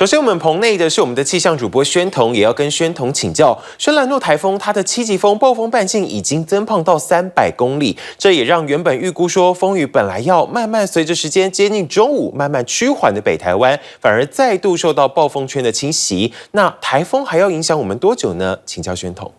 首先，我们棚内的是我们的气象主播宣彤，也要跟宣彤请教。轩岚诺台风它的7级风暴风半径已经增胖到300公里，这也让原本预估说风雨本来要慢慢随着时间接近中午慢慢趋缓的北台湾，反而再度受到暴风圈的侵袭。那台风还要影响我们多久呢？请教宣彤。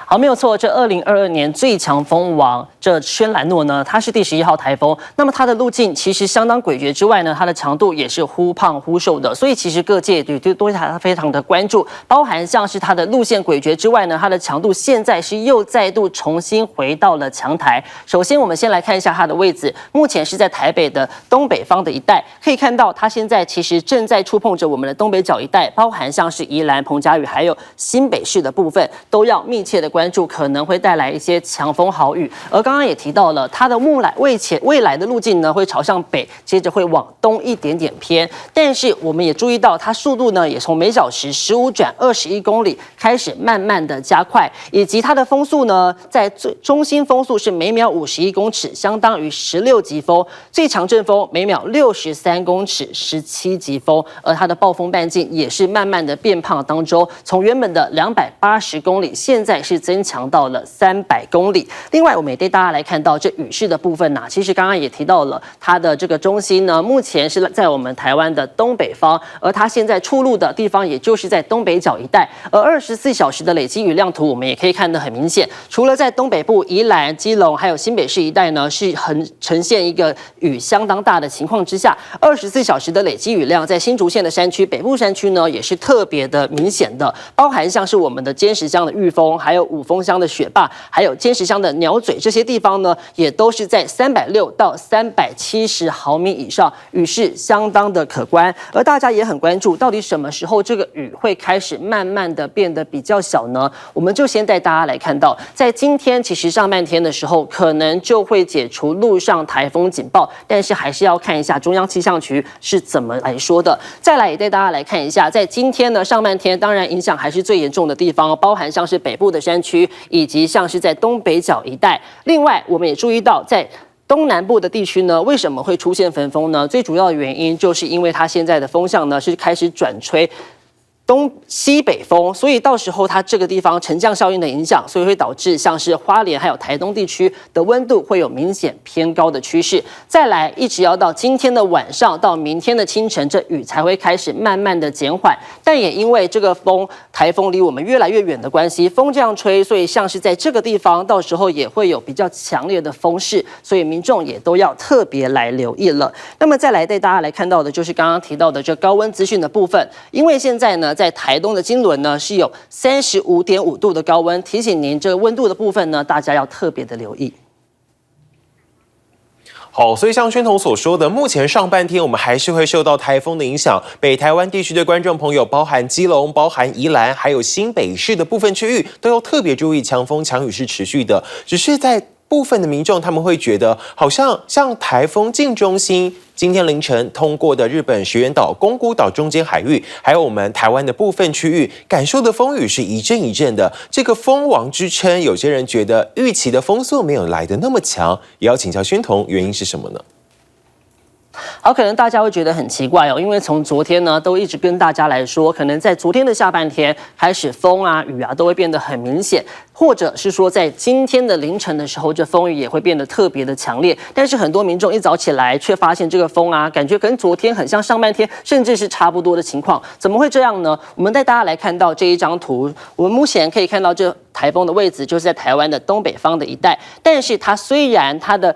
好，没有错，这2022年最强风王这轩岚诺呢，它是第11号台风。那么它的路径其实相当诡谲之外呢，它的强度也是忽胖忽瘦的，所以其实各界对它非常的关注，包含像是它的路线诡谲之外呢，它的强度现在是又再度重新回到了强台。首先，我们先来看一下它的位置，目前是在台北的东北方的一带，可以看到它现在其实正在触碰着我们的东北角一带，包含像是宜兰、澎嘉屿还有新北市的部分，都要密切的关注可能会带来一些强风豪雨。而刚刚也提到了它的未来的路径呢，会朝向北，接着会往东一点点偏。但是我们也注意到，它速度呢也从每小时15转21公里开始慢慢的加快，以及它的风速呢，在中心风速是每秒51公尺，相当于16级风；最强阵风每秒63公尺，17级风。而它的暴风半径也是慢慢的变胖当中，从原本的280公里，现在是增强到了300公里。另外，我们也带大家来看到这雨势的部分呢，其实刚刚也提到了它的这个中心呢，目前是在我们台湾的东北方，而它现在出入的地方也就是在东北角一带。而24小时的累积雨量图，我们也可以看得很明显，除了在东北部宜兰、基隆还有新北市一带呢，是呈现一个雨相当大的情况之下，24小时的累积雨量在新竹县的山区、北部山区呢，也是特别的明显的，包含像是我们的尖石乡的玉峰，还有五峰乡的雪霸，还有尖石乡的鸟嘴，这些地方呢，也都是在360到370毫米以上，雨势相当的可观。而大家也很关注，到底什么时候这个雨会开始慢慢的变得比较小呢？我们就先带大家来看到，在今天其实上半天的时候，可能就会解除陆上台风警报，但是还是要看一下中央气象局是怎么来说的。再来也带大家来看一下，在今天呢上半天，当然影响还是最严重的地方，包含像是北部的山区，以及像是在东北角一带。另外，我们也注意到在东南部的地区呢，为什么会出现焚风呢？最主要的原因就是因为它现在的风向呢是开始转吹东西北风，所以到时候它这个地方沉降效应的影响，所以会导致像是花莲还有台东地区的温度会有明显偏高的趋势。再来，一直要到今天的晚上到明天的清晨，这雨才会开始慢慢的减缓。但也因为这个台风离我们越来越远的关系，风这样吹，所以像是在这个地方，到时候也会有比较强烈的风势，所以民众也都要特别来留意了。那么再来带大家来看到的就是刚刚提到的这高温资讯的部分，因为现在呢，在台东的金轮呢是有35.5度的高温，提醒您这个温度的部分呢，大家要特别的留意。好，所以像宣彤所说的，目前上半天我们还是会受到台风的影响。北台湾地区的观众朋友，包含基隆、包含宜兰，还有新北市的部分区域，都要特别注意强风强雨是持续的。只是在部分的民众他们会觉得，好像台风近中心今天凌晨通过的日本石垣岛、宫古岛中间海域，还有我们台湾的部分区域，感受的风雨是一阵一阵的。这个风王之称，有些人觉得预期的风速没有来得那么强，也要请教宣彤，原因是什么呢？好，可能大家会觉得很奇怪哦，因为从昨天呢，都一直跟大家来说，可能在昨天的下半天开始风啊、雨啊都会变得很明显，或者是说在今天的凌晨的时候，这风雨也会变得特别的强烈。但是很多民众一早起来却发现这个风啊，感觉跟昨天很像上半天，甚至是差不多的情况，怎么会这样呢？我们带大家来看到这一张图，我们目前可以看到这台风的位置就是在台湾的东北方的一带，但是它虽然它的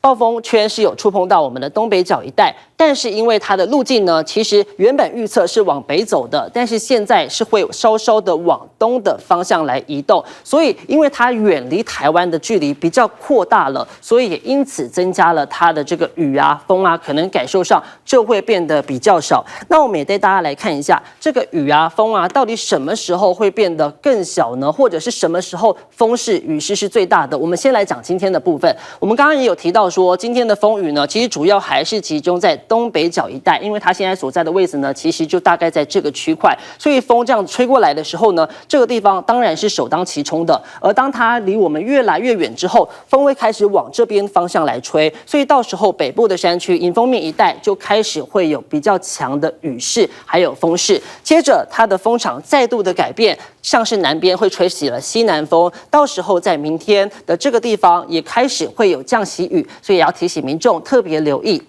暴风圈是有触碰到我们的东北角一带，但是因为它的路径呢，其实原本预测是往北走的，但是现在是会稍稍的往东的方向来移动，所以因为它远离台湾的距离比较扩大了，所以也因此增加了它的这个雨啊、风啊，可能感受上就会变得比较少。那我们也带大家来看一下这个雨啊、风啊，到底什么时候会变得更小呢？或者是什么时候风势、雨势是最大的？我们先来讲今天的部分。我们刚刚也有提到说，今天的风雨呢，其实主要还是集中在东北角一带，因为它现在所在的位置呢，其实就大概在这个区块，所以风这样吹过来的时候呢，这个地方当然是首当其冲的。而当它离我们越来越远之后，风会开始往这边方向来吹，所以到时候北部的山区迎风面一带就开始会有比较强的雨势，还有风势。接着它的风场再度的改变，像是南边会吹起了西南风，到时候在明天的这个地方也开始会有降息雨，所以也要提醒民众特别留意。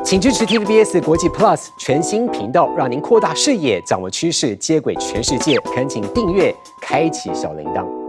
请支持 TVBS 国际 Plus 全新频道，让您扩大视野，掌握趋势，接轨全世界。恳请订阅，开启小铃铛。